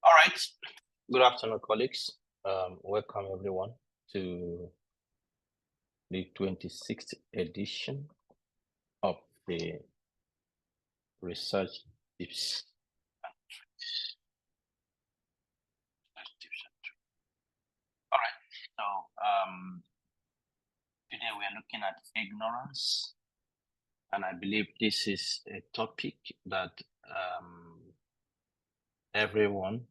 All right. Good afternoon, colleagues. Welcome everyone to the 26th edition of the Research Tips. All right. So today we are looking at ignorance, and I believe this is a topic that everyone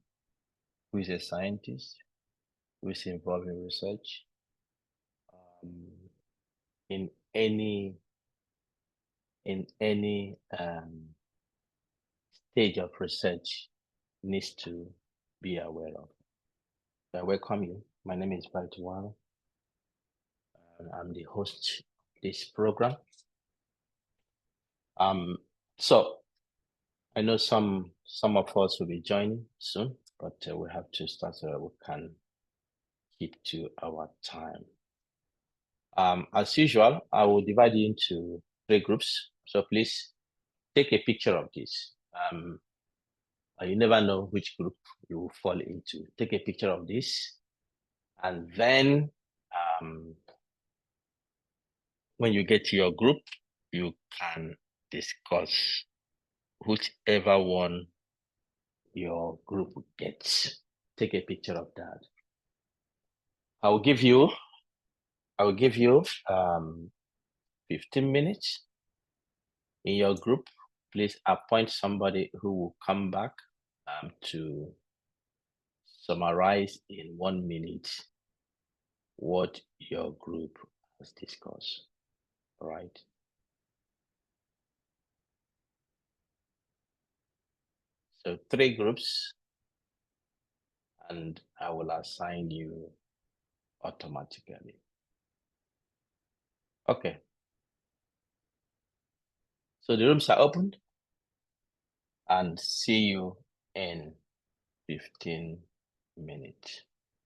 who is a scientist, who is involved in research, in any stage of research needs to be aware of. I welcome you. My name is Nwaru, and I'm the host of this program. So I know some of us will be joining soon, but we have to start so that we can keep to our time. As usual, I will divide you into 3 groups. So please take a picture of this. You never know which group you will fall into. Take a picture of this, and then when you get to your group, you can discuss whichever one your group gets. Take a picture of that. I will give you 15 minutes in your group. Please appoint somebody who will come back to summarize in 1 minute what your group has discussed. All right. So 3 groups, and I will assign you automatically. Okay. So the rooms are opened, and see you in 15 minutes.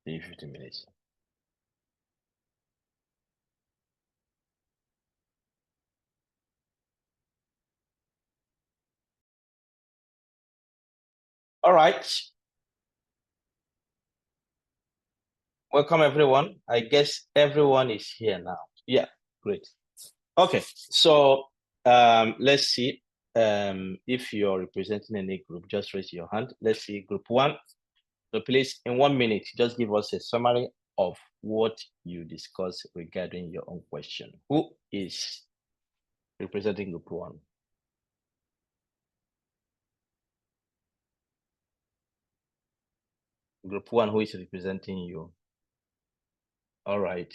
See you 15 minutes. All right. Welcome everyone. I guess everyone is here now. Yeah, great. Okay, so let's see if you're representing any group, just raise your hand. Let's see group 1. So please, in 1 minute, just give us a summary of what you discussed regarding your own question. Who is representing group 1? Group 1, who is representing you? All right.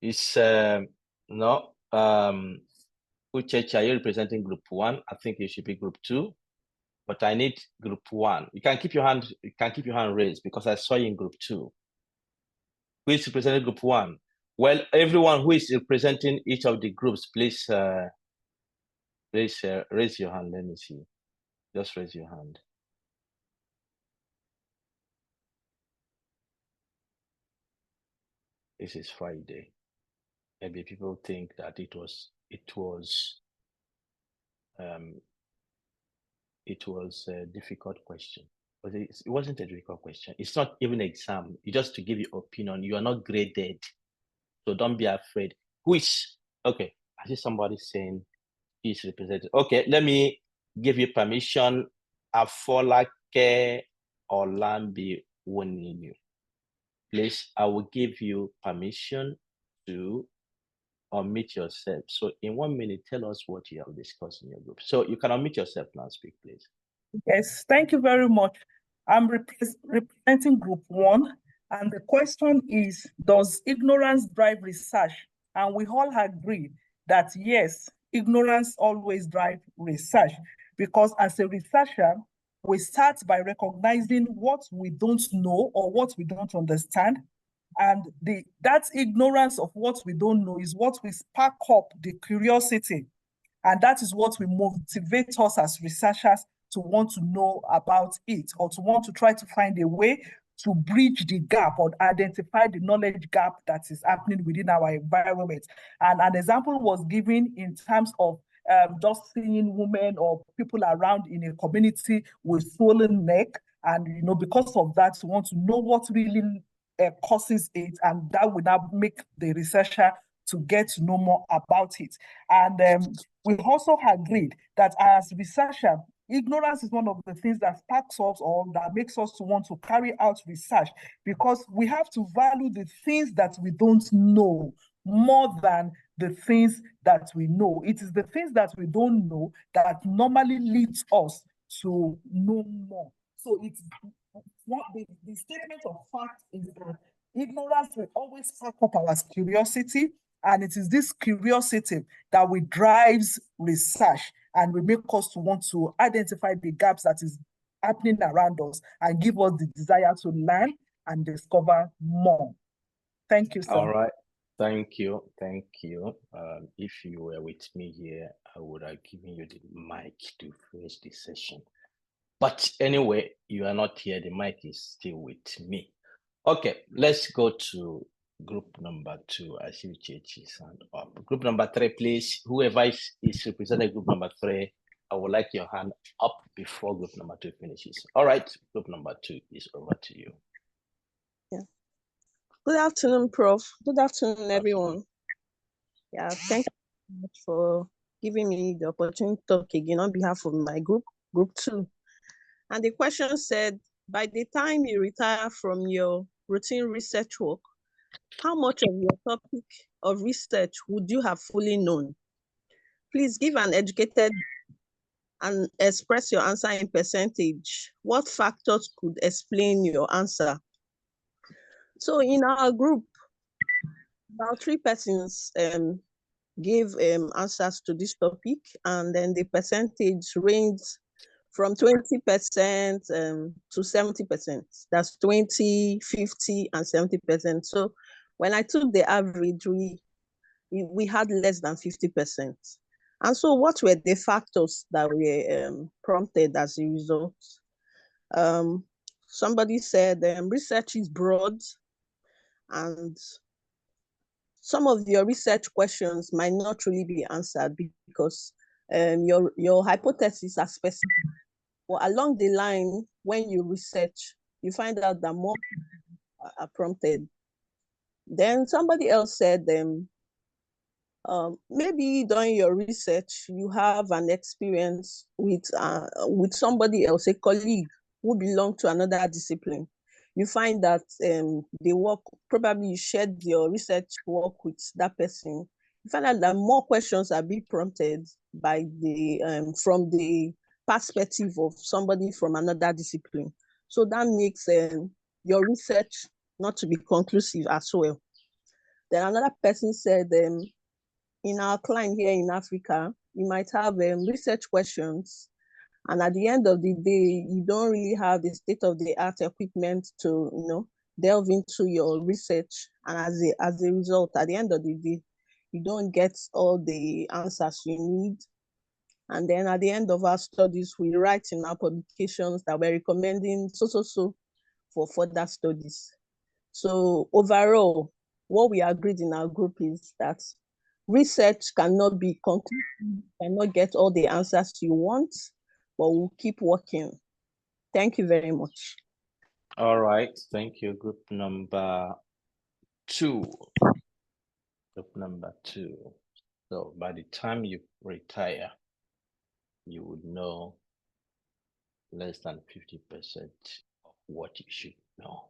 It's no Uchechi, are you representing group 1? I think you should be group 2, but I need group 1. You can keep your hand raised because I saw you in group 2. Who is representing group 1? Well, everyone who is representing each of the groups, please raise your hand. Let me see. Just raise your hand. This is Friday. Maybe people think that it was a difficult question, but it wasn't a difficult question. It's not even an exam. It's just to give you opinion. You are not graded, so don't be afraid. Who is okay? I see somebody saying he's represented. Okay, let me give you permission. Afolake Olambi Woninu. Please, I will give you permission to unmute yourself. So in 1 minute, tell us what you have discussed in your group. So you can unmute yourself now and speak, please. Yes, thank you very much. I'm representing group 1, and the question is, does ignorance drive research? And we all agree that yes, ignorance always drives research, because as a researcher, we start by recognizing what we don't know or what we don't understand. And that ignorance of what we don't know is what will spark up the curiosity. And that is what will motivate us as researchers to want to know about it, or to want to try to find a way to bridge the gap or identify the knowledge gap that is happening within our environment. And an example was given in terms of just seeing women or people around in a community with swollen neck, And, because of that, we want to know what really causes it, and that would now make the researcher to get to know more about it. And we also agreed that as researcher, ignorance is one of the things that sparks us or that makes us to want to carry out research, because we have to value the things that we don't know more than the things that we know. It is the things that we don't know that normally leads us to know more. So it's what the statement of fact is that ignorance will always spark up our curiosity, and it is this curiosity that will drives research and will make us to want to identify the gaps that is happening around us and give us the desire to learn and discover more. Thank you, sir. All right. Thank you. Thank you. If you were with me here, I would have given you the mic to finish the session. But anyway, you are not here. The mic is still with me. Okay, let's go to group number 2. I see Chichi's hand up. Group number 3, please. Whoever is representing group number 3, I would like your hand up before group number 2 finishes. All right, group number 2 is over to you. Yeah. Good afternoon, Prof. Good afternoon, everyone. Yeah, thank you so much for giving me the opportunity to talk again on behalf of my group 2. And the question said, by the time you retire from your routine research work, how much of your topic of research would you have fully known? Please give an educated and express your answer in percentage. What factors could explain your answer? So in our group, about 3 persons gave answers to this topic, and then the percentage ranged from 20% to 70%. That's 20, 50, and 70%. So when I took the average, we had less than 50%. And so what were the factors that were prompted as a result? Somebody said research is broad, and some of your research questions might not really be answered because your hypotheses are specific. But along the line, when you research, you find out that more are prompted. Then somebody else said, maybe during your research, you have an experience with somebody else, a colleague who belongs to another discipline. You find that they work, probably you shared your research work with that person. You find out that more questions are being prompted by from the perspective of somebody from another discipline. So that makes your research not to be conclusive as well. Then another person said, in our client here in Africa, you might have research questions, and at the end of the day, you don't really have the state-of-the-art equipment to, delve into your research. And as a result, at the end of the day, you don't get all the answers you need. And then at the end of our studies, we write in our publications that we're recommending so for further studies. So overall, what we agreed in our group is that research cannot be conclusive, cannot get all the answers you want, but we'll keep working. Thank you very much. All right, thank you. Group number 2. Group number 2. So by the time you retire, you would know less than 50% of what you should know.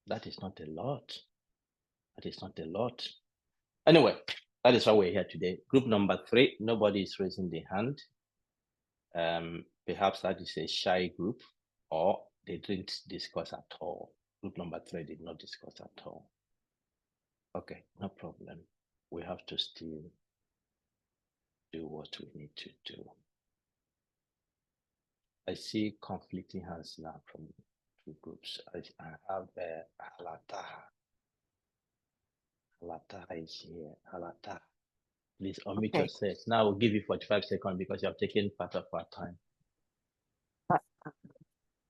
That is not a lot. That is not a lot. Anyway, that is why we're here today. Group number 3, nobody is raising their hand. Perhaps that is a shy group, or they didn't discuss at all. Group number 3 did not discuss at all. Okay, no problem. We have to still do what we need to do. I see conflicting hands now from 2 groups. I have Halataha. Halataha is here. Halataha. Please unmute yourself. Now we'll give you 45 seconds because you have taken part of our time.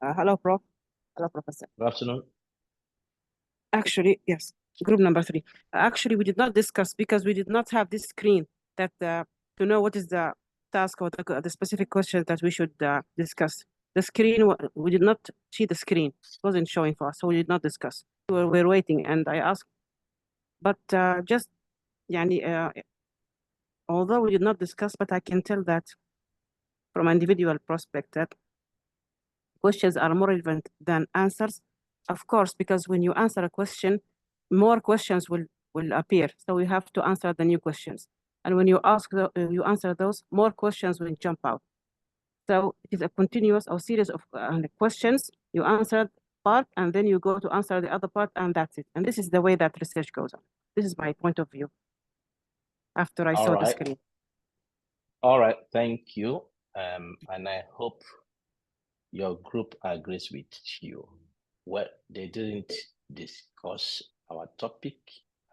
Hello, Prof. Hello, Professor. Good afternoon. Actually, yes, group number 3. Actually, we did not discuss because we did not have this screen that to know what is the task or the specific question that we should discuss. The screen, we did not see the screen. It wasn't showing for us, so we did not discuss. We were waiting, and I asked, but just, although we did not discuss, but I can tell that from individual perspective, questions are more relevant than answers. Of course, because when you answer a question, more questions will appear. So we have to answer the new questions. And when you you answer those, more questions will jump out. So it is a continuous or series of questions. You answer part, and then you go to answer the other part, and that's it. And this is the way that research goes on. This is my point of view after I saw the screen. All right, thank you. And I hope your group agrees with you. Well, they didn't discuss our topic.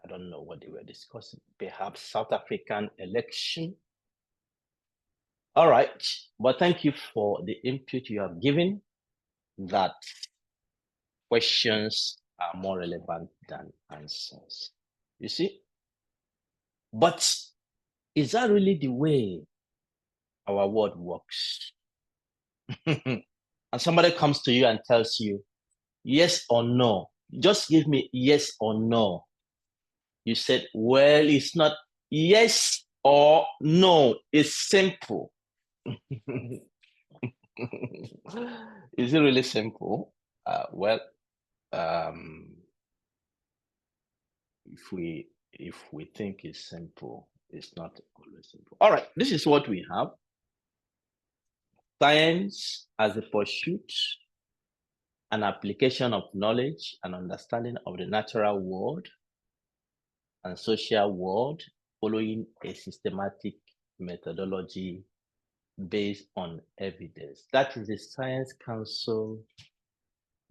I don't know what they were discussing. Perhaps South African election. All right, but thank you for the input you have given, that questions are more relevant than answers. You see? But is that really the way our world works? And somebody comes to you and tells you, yes or no. Just give me yes or no. You said, well, it's not yes or no. It's simple. Is it really simple? If we think it's simple, it's not always simple. All right, this is what we have. Science as a pursuit and application of knowledge and understanding of the natural world and social world following a systematic methodology based on evidence. That is the Science Council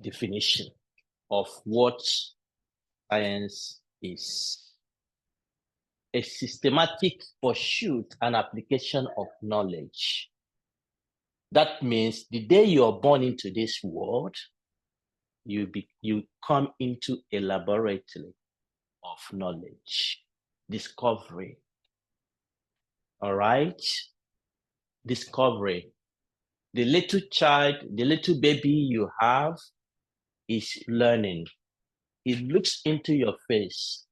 definition of what science is. A systematic pursuit and application of knowledge. That means the day you're born into this world, you come into a laboratory of knowledge, discovery. All right? Discovery. The little child, the little baby you have is learning. He looks into your face,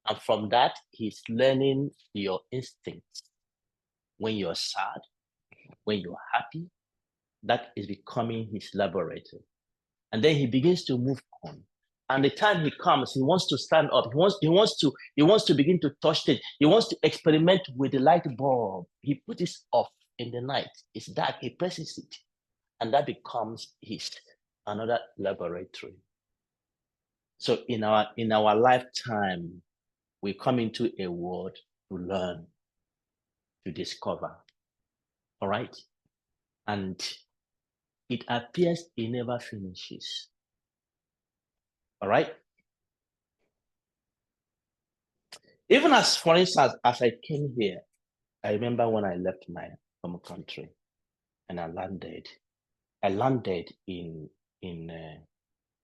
and from that, he's learning your instincts. When you're sad, when you're happy, that is becoming his laboratory. And then he begins to move on. And the time he comes, he wants to stand up. He wants to begin to touch it. He wants to experiment with the light bulb. He puts it off in the night. It's dark. He presses it, and that becomes another laboratory. So in our lifetime, we come into a world to learn, to discover. All right, and it appears it never finishes. All right. Even as, for instance, as I came here, I remember when I left my home country and I landed in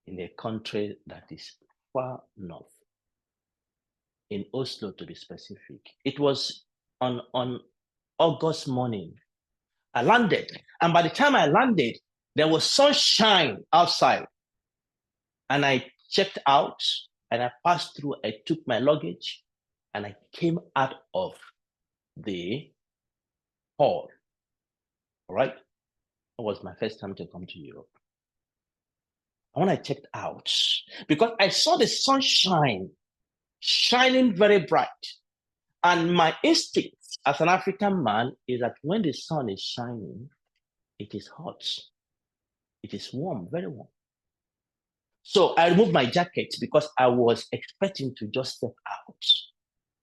a country that is far north, in Oslo to be specific. It was on August morning. I landed, and by the time I landed, there was sunshine outside. And I checked out, and I passed through. I took my luggage, and I came out of the hall. All right? It was my first time to come to Europe. And when I checked out, because I saw the sunshine shining very bright, and my instinct as an African man is that when the sun is shining, it is hot. It is warm, very warm. So I removed my jacket because I was expecting to just step out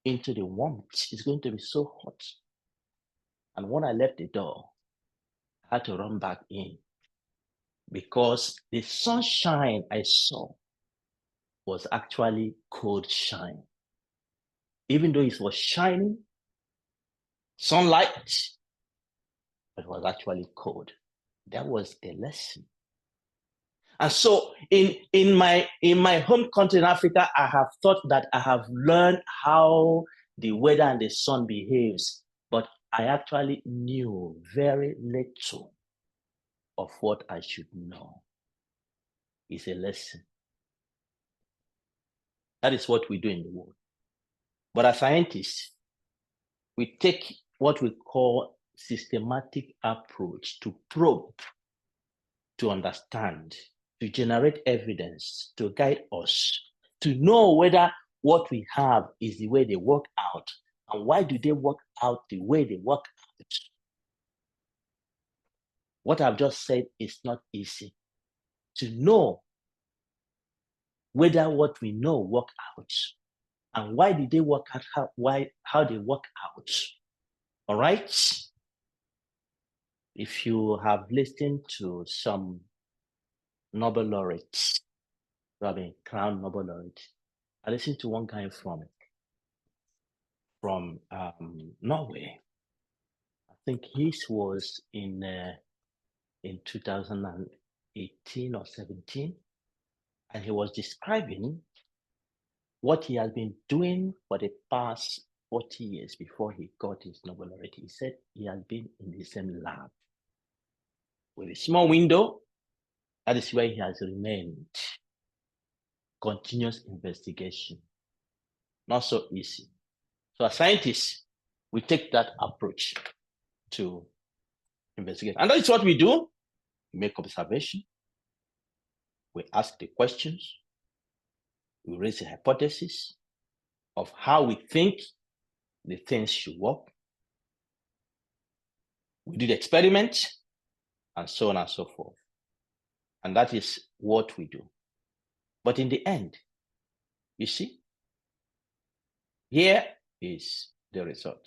into the warmth. It's going to be so hot. And when I left the door, I had to run back in because the sunshine I saw was actually cold shine. Even though it was shining, sunlight, it was actually cold. That was a lesson. And so in my home country in Africa, I have thought that I have learned how the weather and the sun behaves, but I actually knew very little of what I should know. It's a lesson. That is what we do in the world. But as scientists, we take what we call systematic approach to probe, to understand, to generate evidence, to guide us, to know whether what we have is the way they work out, and why do they work out the way they work out. What I've just said is not easy. To know whether what we know work out, and why did they work out, how they work out. All right? If you have listened to some Nobel laureates, who have been crowned Nobel laureates, I listened to one guy from Norway. I think his was in 2018 or 17, and he was describing what he has been doing for the past 40 years before he got his Nobel laureate. He said he has been in the same lab with a small window. That is where he has remained. Continuous investigation. Not so easy. So as scientists, we take that approach to investigate. And that is what we do. We make observation. We ask the questions. We raise a hypothesis of how we think the things should work. We do the experiment, and so on and so forth. And that is what we do. But in the end, you see, here is the result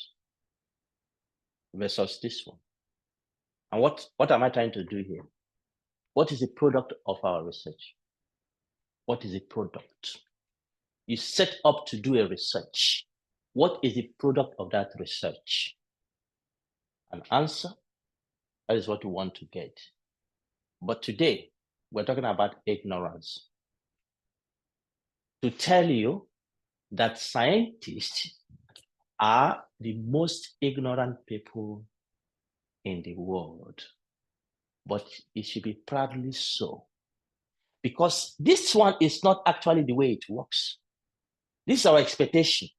versus this one. And what am I trying to do here? What is the product of our research? What is the product? You set up to do a research. What is the product of that research? An answer. That is what we want to get. But today, we're talking about ignorance. To tell you that scientists are the most ignorant people in the world. But it should be proudly so. Because this one is not actually the way it works. This is our expectation.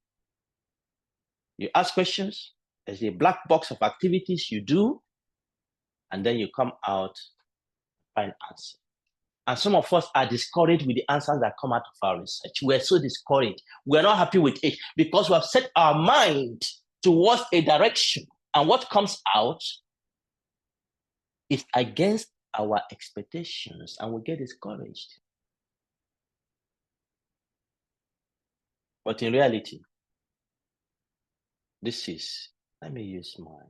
You ask questions, there's a black box of activities you do, and then you come out, find answer. And some of us are discouraged with the answers that come out of our research. We're so discouraged. We're not happy with it because we have set our mind towards a direction. And what comes out is against our expectations, and we get discouraged. But in reality, let me use my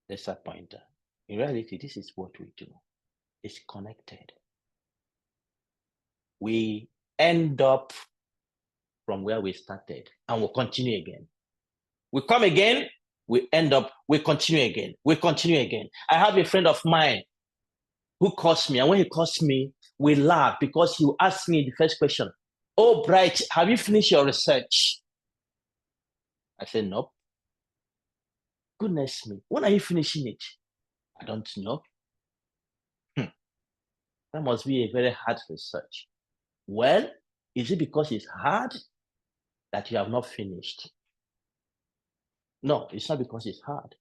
laser pointer. In reality, this is what we do. It's connected. We end up from where we started, and we'll continue again. We come again, we end up, we continue again, we continue again. I have a friend of mine who calls me, and when he calls me, we laugh because he asked me the first question, "Oh, Bright, have you finished your research?" I said, "Nope." "Goodness me, when are you finishing it?" "I don't know." That must be a very hard research. Well, is it because it's hard that you have not finished? No, it's not because it's hard.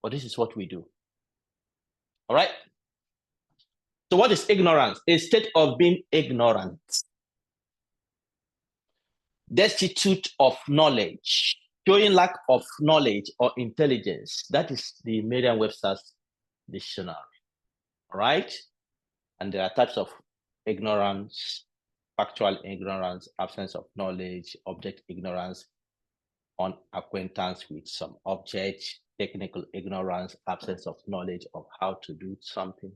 But this is what we do. All right? So what is ignorance? A state of being ignorant, destitute of knowledge, showing lack of knowledge or intelligence. That is the Merriam-Webster's dictionary. All right? And there are types of ignorance: factual ignorance, absence of knowledge, object ignorance, unacquaintance with some object, technical ignorance, absence of knowledge of how to do something.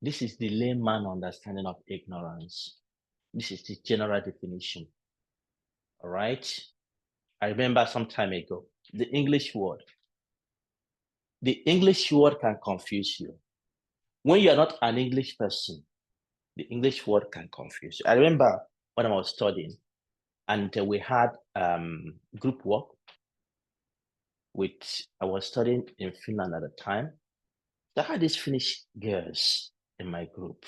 This is the layman understanding of ignorance. This is the general definition. All right? I remember some time ago, the English word can confuse you. When you are not an English person, the English word can confuse you. I remember when I was studying, and we had group work I was studying in Finland at the time, So I had these Finnish girls in my group,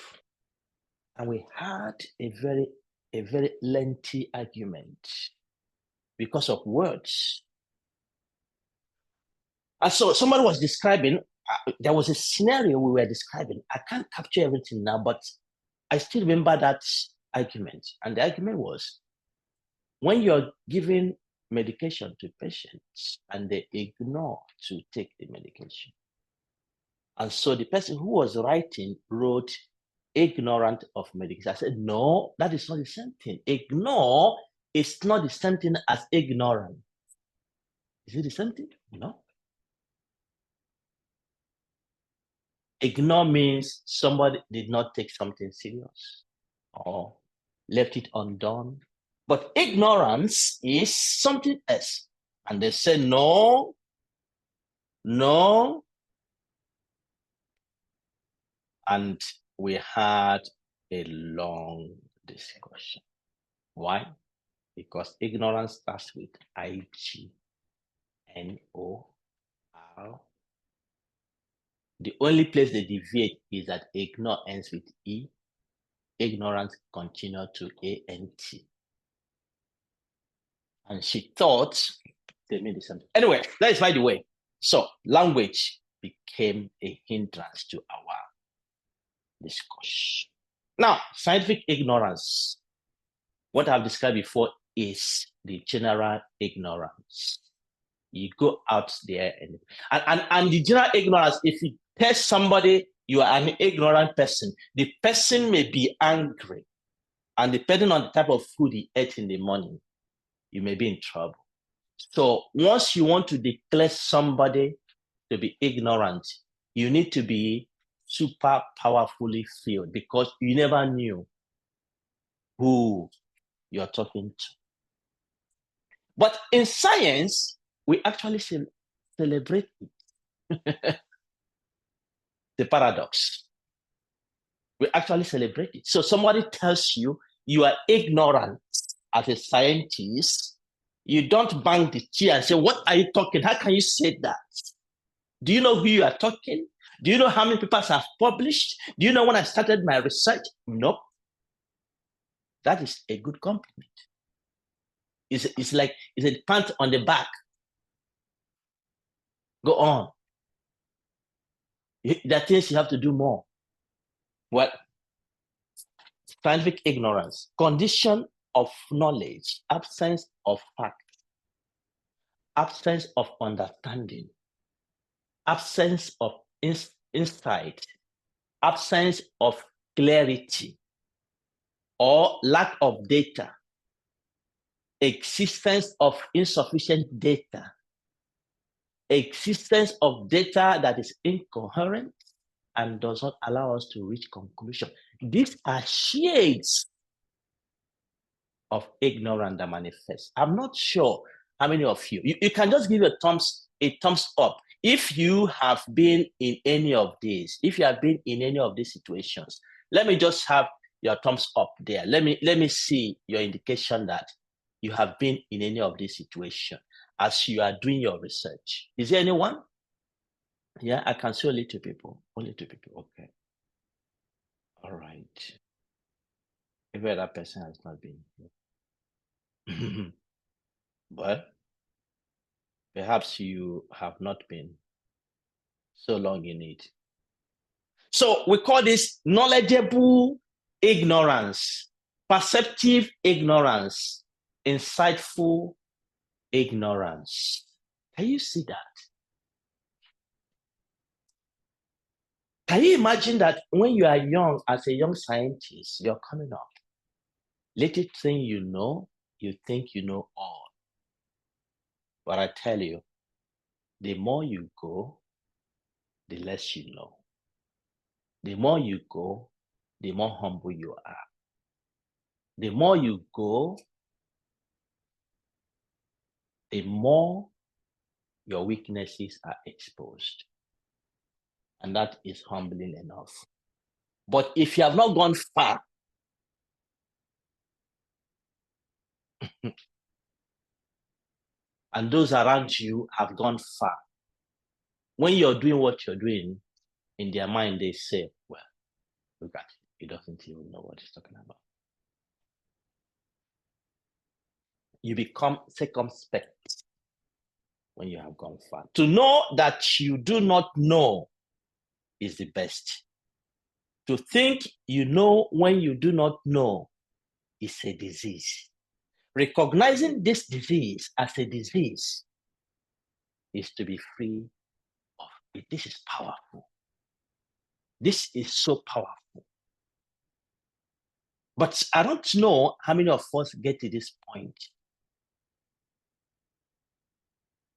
and we had a very lengthy argument because of words. And so somebody was describing, there was a scenario we were describing. I can't capture everything now, but I still remember that argument. And the argument was, when you're giving medication to patients and they ignore to take the medication. And so the person who was writing wrote ignorant of medication. I said, no, that is not the same thing. Ignore is not the same thing as ignorant. Is it the same thing? No. Ignore means somebody did not take something serious or left it undone. But ignorance is something else. And they said, no, no. And we had a long discussion. Why? Because ignorance starts with I-G-N-O-R. The only place they deviate is that ignore ends with E. Ignorance continues to A-N-T. And she thought they mean the same. Anyway, that is by the way. So language became a hindrance to our discussion. Now, scientific ignorance, what I've described before, is the general ignorance. You go out there and the general ignorance, if you tell somebody you are an ignorant person, the person may be angry. And depending on the type of food he ate in the morning, you may be in trouble. So once you want to declare somebody to be ignorant, you need to be super powerfully filled, because you never knew who you're talking to. But in science, we actually celebrate it. The paradox. We actually celebrate it. So somebody tells you you are ignorant as a scientist, you don't bang the chair and say, what are you talking? How can you say that? Do you know who you are talking? Do you know how many papers I've published? Do you know when I started my research? Nope. That is a good compliment. It's like it's a pat on the back. Go on. There are things you have to do more. Well, scientific ignorance, condition of knowledge, absence of fact, absence of understanding, absence of insight, absence of clarity, or lack of data, existence of insufficient data, existence of data that is incoherent and does not allow us to reach conclusion. These are shades of ignorance that manifest. I'm not sure how many of you can just give a thumbs up if you have been in any of these. If you have been in any of these situations, let me just have your thumbs up there. Let me see your indication that you have been in any of these situations as you are doing your research. Is there anyone? Yeah, I can see only two people. Only two people. Okay. All right. Every other person has not been here. But perhaps you have not been so long in it. So we call this knowledgeable ignorance, perceptive ignorance, insightful ignorance. Can you see that? Can you imagine that when you are young, as a young scientist, you're coming up, little thing you think you know all. But I tell you, the more you go, the less you know. The more you go, the more humble you are. The more you go, the more your weaknesses are exposed. And that is humbling enough. But if you have not gone far, and those around you have gone far, when you're doing what you're doing, in their mind, they say, well, look at it. He doesn't even know what he's talking about. You become circumspect when you have gone far. To know that you do not know is the best. To think you know when you do not know is a disease. Recognizing this disease as a disease is to be free of it. This is powerful. This is so powerful. But I don't know how many of us get to this point.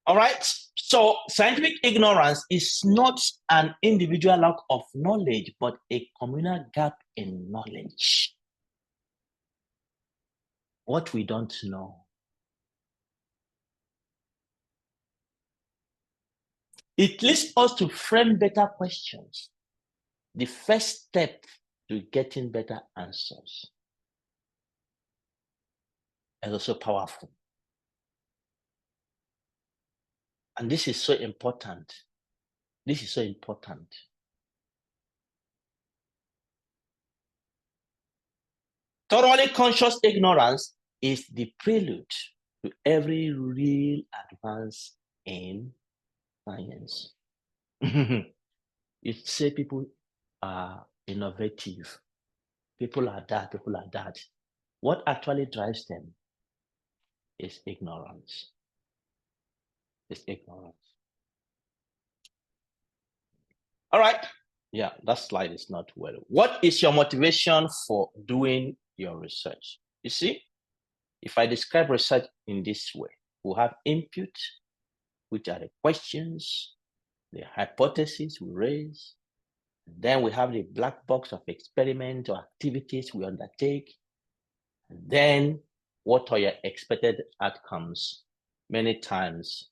All right? So scientific ignorance is not an individual lack of knowledge, but a communal gap in knowledge. What we don't know. It leads us to frame better questions. The first step to getting better answers. Is also powerful. And this is so important. This is so important. Thoroughly conscious ignorance is the prelude to every real advance in science. You say people are innovative. People are that, people are that. What actually drives them is ignorance. It's ignorance. All right. Yeah, that slide is not well. What is your motivation for doing your research? You see, if I describe research in this way, we have input, which are the questions, the hypotheses we raise. Then we have the black box of experiment or activities we undertake. And then what are your expected outcomes? Many times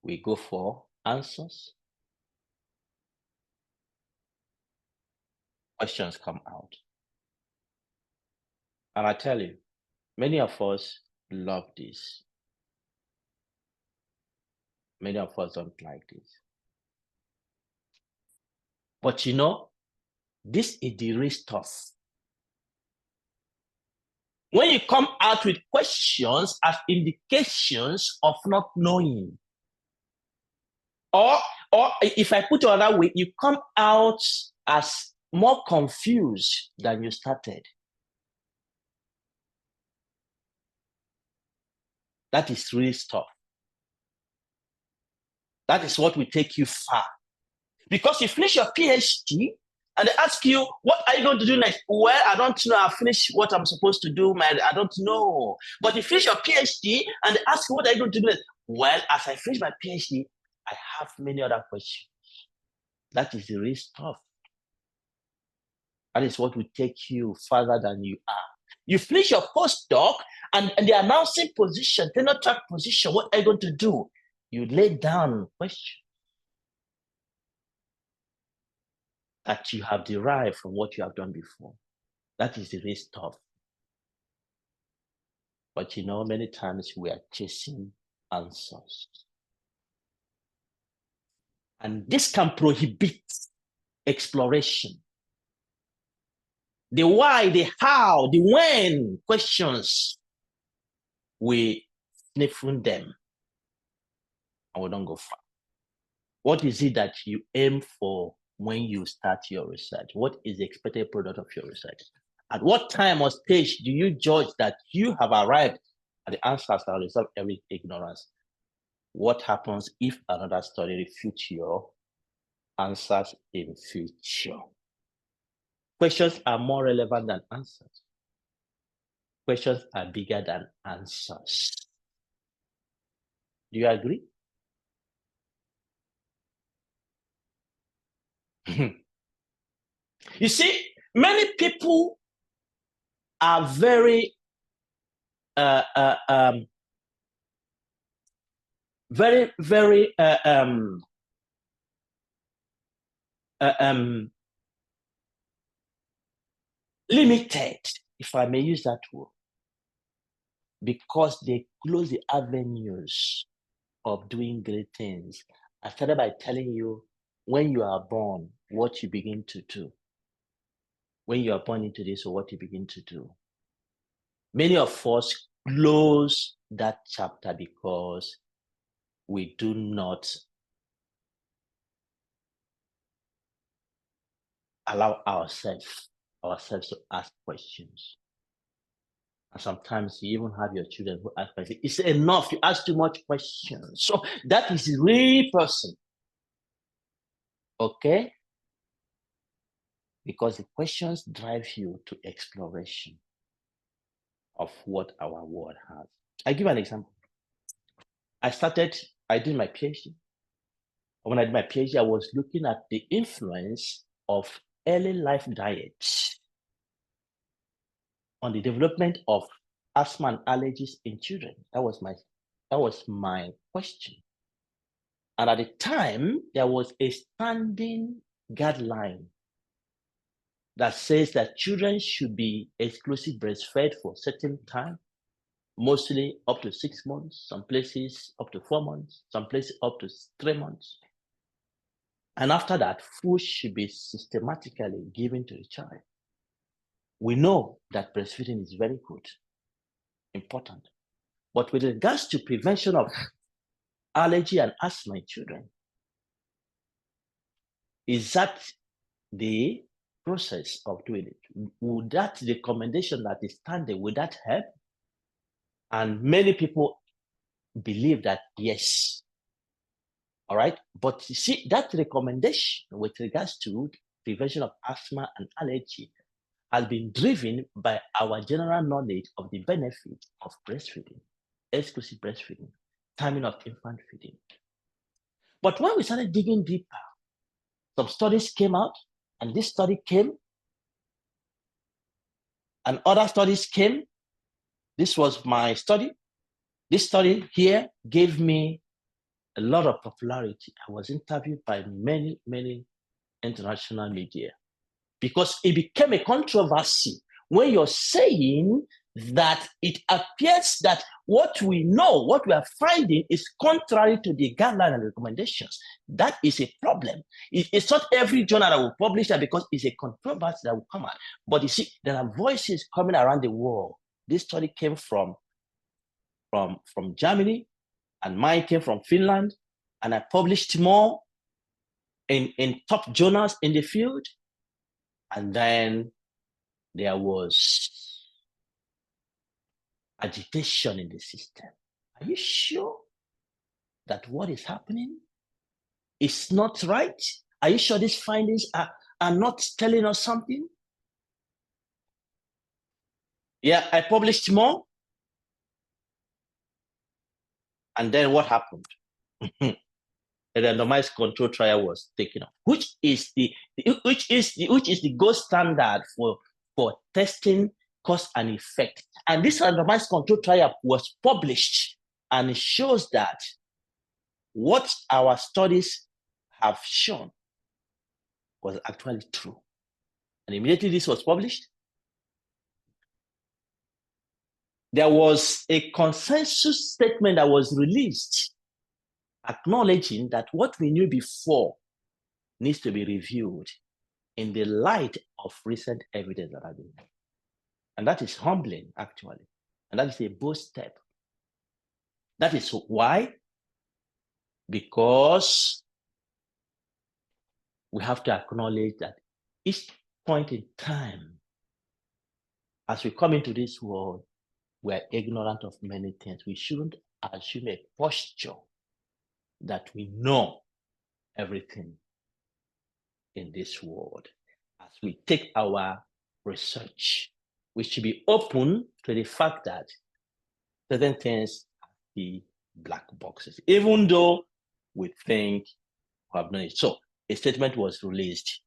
we go for answers. Questions come out. And I tell you, many of us love this. Many of us don't like this. But you know, this is the real stuff. When you come out with questions as indications of not knowing, or if I put it another way, you come out as more confused than you started. That is real stuff. That is what will take you far. Because you finish your PhD and they ask you, what are you going to do next? Well, I don't know. I finished what I'm supposed to do, man. I don't know. But you finish your PhD and they ask you, what are you going to do next? Well, as I finish my PhD, I have many other questions. That is the real stuff. That is what will take you further than you are. You finish your postdoc and the announcing position, tenure track position, what are you going to do? You lay down questions that you have derived from what you have done before. That is the real stuff. But you know, many times we are chasing answers. And this can prohibit exploration. The why, the how, the when questions, we sniff them and we don't go far. What is it that you aim for when you start your research? What is the expected product of your research? At what time or stage do you judge that you have arrived at the answers that will resolve every ignorance? What happens if another study refutes your answers in future? Questions are more relevant than answers. Questions are bigger than answers. Do you agree? You see, many people are very limited, if I may use that word, because they close the avenues of doing great things. I started by telling you, when you are born, what you begin to do. When you are born into this, or what you begin to do. Many of us close that chapter because we do not allow ourselves to ask questions. And sometimes you even have your children who ask questions. It's enough, you ask too much questions. So that is the real person. Okay? Because the questions drive you to exploration of what our world has. I give an example. I did my PhD. When I did my PhD, I was looking at the influence of early life diets on the development of asthma and allergies in children. That was my question. And at the time, there was a standing guideline that says that children should be exclusive breastfed for a certain time, mostly up to 6 months, some places up to 4 months, some places up to 3 months. And after that, food should be systematically given to the child. We know that breastfeeding is very good, important. But with regards to prevention of allergy and asthma in children, is that the process of doing it? Would that recommendation that is standing, would that help? And many people believe that yes. All right. But you see, that recommendation with regards to prevention of asthma and allergy has been driven by our general knowledge of the benefits of breastfeeding, exclusive breastfeeding, timing of infant feeding. But when we started digging deeper, some studies came out, and this study came, and other studies came. This was my study. This study here gave me a lot of popularity. I was interviewed by many, many international media because it became a controversy when you're saying that it appears that what we know, what we are finding is contrary to the guidelines and recommendations. That is a problem. It's not every journal that will publish that because it's a controversy that will come out. But you see, there are voices coming around the world. This study came from Germany, and mine came from Finland, and I published more in top journals in the field. And then there was agitation in the system. Are you sure that what is happening is not right? Are you sure these findings are not telling us something? Yeah, I published more. And then what happened? A randomized control trial was taken up, which is the gold standard for testing cause and effect. And this randomized control trial was published, and it shows that what our studies have shown was actually true. And immediately this was published, there was a consensus statement that was released acknowledging that what we knew before needs to be reviewed in the light of recent evidence that have been made. And that is humbling, actually. And that is a bold step. That is why, because we have to acknowledge that each point in time, as we come into this world, we are ignorant of many things. We shouldn't assume a posture that we know everything in this world. As we take our research, we should be open to the fact that certain things are the black boxes, even though we think we have done it. So a statement was released,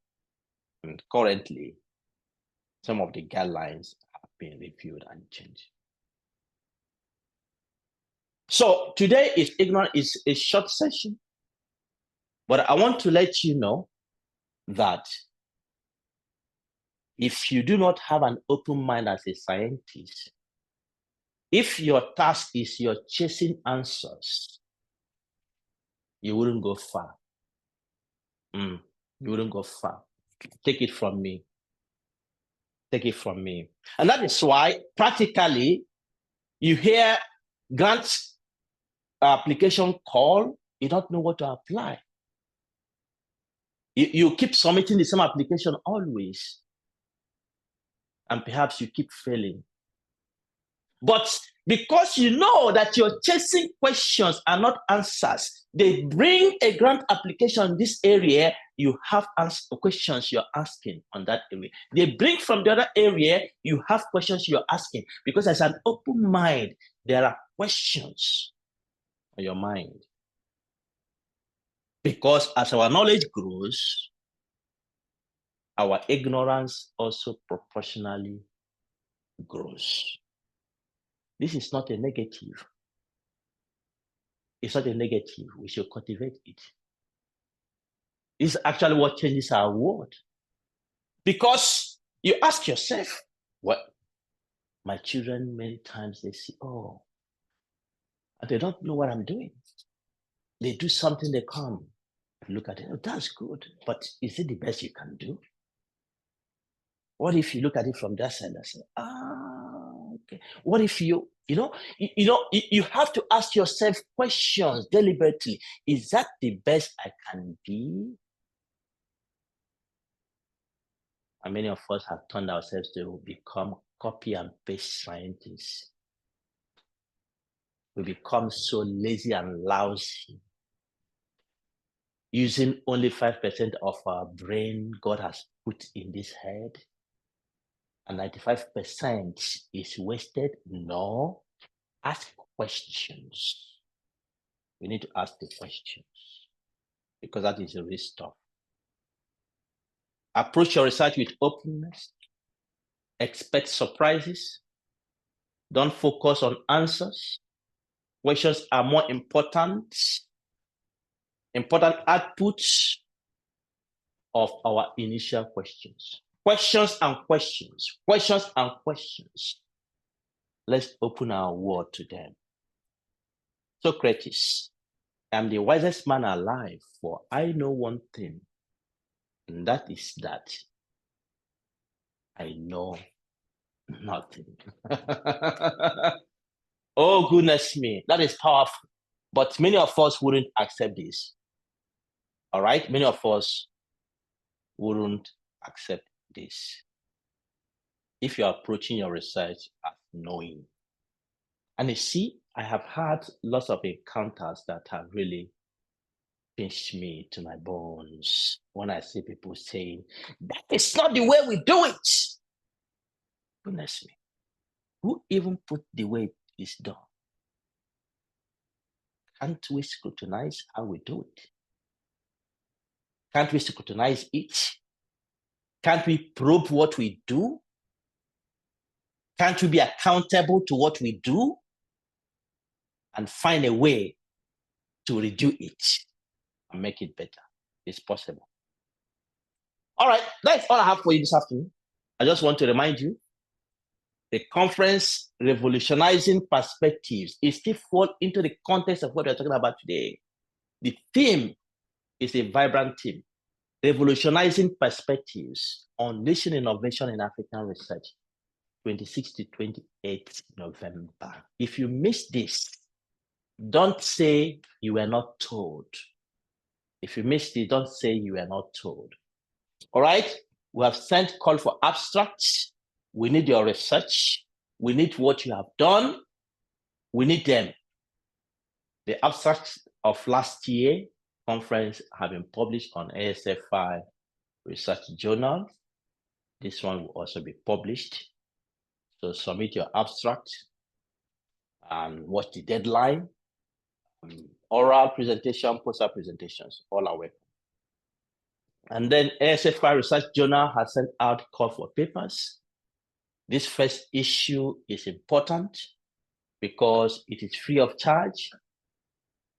and currently some of the guidelines have been reviewed and changed. So today is a short session, but I want to let you know that if you do not have an open mind as a scientist, if your task is you're chasing answers, you wouldn't go far. You wouldn't go far. Take it from me. Take it from me. And that is why practically you hear grant application call, you don't know what to apply. You keep submitting the same application always. And perhaps you keep failing. But because you know that you're chasing questions and not answers, they bring a grant application in this area, you have questions you're asking on that area. They bring from the other area, you have questions you're asking. Because as an open mind, there are questions on your mind. Because as our knowledge grows, our ignorance also proportionally grows. This is not a negative. It's not a negative. We should cultivate it. This is actually what changes our world. Because you ask yourself, what? My children, many times they see, oh, and they don't know what I'm doing. They do something, they come, look at it, oh, that's good, but is it the best you can do? What if you look at it from that side and say, okay. What if you have to ask yourself questions deliberately. Is that the best I can be? And many of us have turned ourselves to become copy and paste scientists. We become so lazy and lousy, using only 5% of our brain God has put in this head. And 95% is wasted? No. Ask questions. We need to ask the questions because that is the real stuff. Approach your research with openness. Expect surprises. Don't focus on answers. Questions are more important. Important outputs of our initial questions. Questions and questions. Questions and questions. Let's open our world to them. Socrates, I am the wisest man alive, for I know one thing, and that is that I know nothing. Oh, goodness me, that is powerful. But many of us wouldn't accept this. All right? Many of us wouldn't accept this. If you're approaching your research as knowing. And you see, I have had lots of encounters that have really pinched me to my bones when I see people saying, that is not the way we do it. Goodness me. Who even put the way it is done? Can't we scrutinize how we do it? Can't we scrutinize it? Can't we probe what we do? Can't we be accountable to what we do? And find a way to redo it and make it better. It's possible. All right, that's all I have for you this afternoon. I just want to remind you, the conference Revolutionizing Perspectives, it still falls into the context of what we're talking about today. The theme is a vibrant theme. Revolutionizing Perspectives, Unleashing Innovation in African Research, 26 to 28 November. If you miss this, don't say you were not told. If you missed it, don't say you were not told. All right? We have sent call for abstracts. We need your research. We need what you have done. We need them. The abstracts of last year conference have been published on ASFI Research Journal. This one will also be published. So submit your abstract and watch the deadline. Oral presentation, poster presentations, all are welcome. And then ASFI Research Journal has sent out call for papers. This first issue is important because it is free of charge.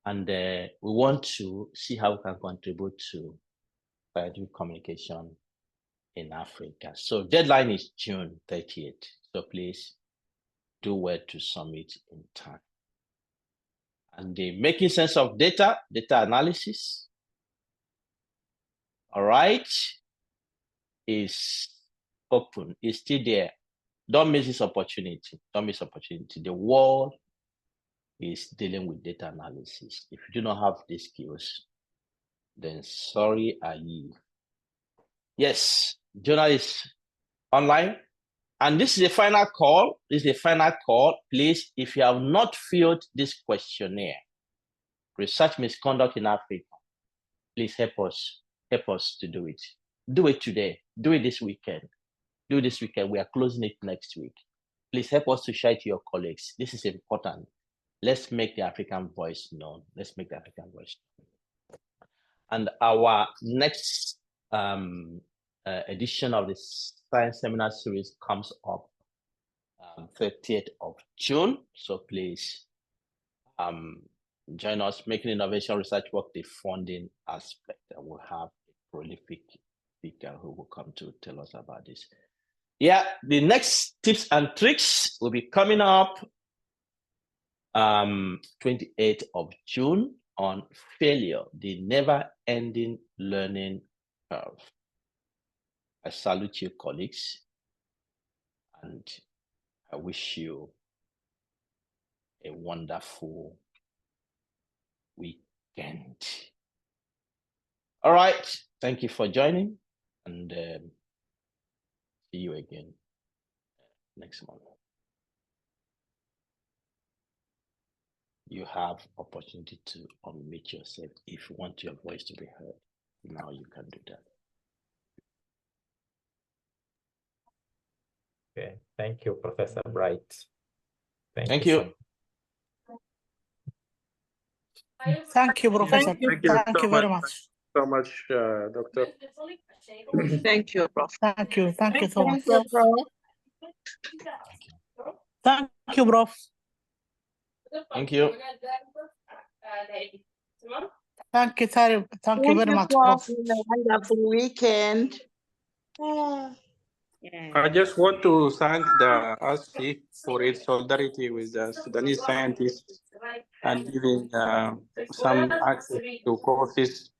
And we want to see how we can contribute to scientific communication in Africa. So deadline is June 30th. So please do well to submit in time. And the making sense of data analysis. all right, is open, is still there. Don't miss this opportunity. Don't miss opportunity. The world is dealing with data analysis. If you do not have these skills, then sorry are ye. Yes, Jonah is online. And this is the final call. This is the final call. Please, if you have not filled this questionnaire, Research Misconduct in Africa, please help us to do it. Do it today. Do it this weekend. Do it this weekend. We are closing it next week. Please help us to share to your colleagues. This is important. Let's make the African voice known. Let's make the African voice known. And our next edition of this Science Seminar Series comes up 30th of June. So please join us, Making Innovation Research Work the funding aspect. And we'll have a prolific speaker who will come to tell us about this. Yeah, the next tips and tricks will be coming up 28th of June on failure, the never-ending learning curve. I salute you, colleagues, and I wish you a wonderful weekend. All right, thank you for joining, and see you again next month. You have opportunity to unmute yourself if you want your voice to be heard. Now you can do that. Okay, thank you, Professor Bright. Thank you. Thank you, Professor. Thank you very much. So much, Doctor. Thank you, Prof. Thank you. Thank you so much. Thank you, Prof. Thank you, Prof. Thank you. Thank you, Tarek. Thank you very much, Prof. Prof. A wonderful weekend. I just want to thank the ASFI for its solidarity with the Sudanese scientists and giving some access to courses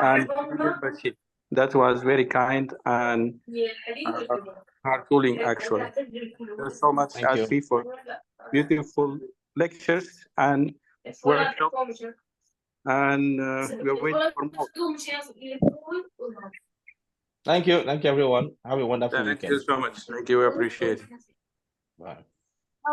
and membership. That was very kind and heart-cooling, actually. There's so much ASFI for beautiful lectures and workshops, and we're waiting for more. Thank you. Thank you, everyone. Have a wonderful weekend. Thank you so much. Thank you. We appreciate it. Bye.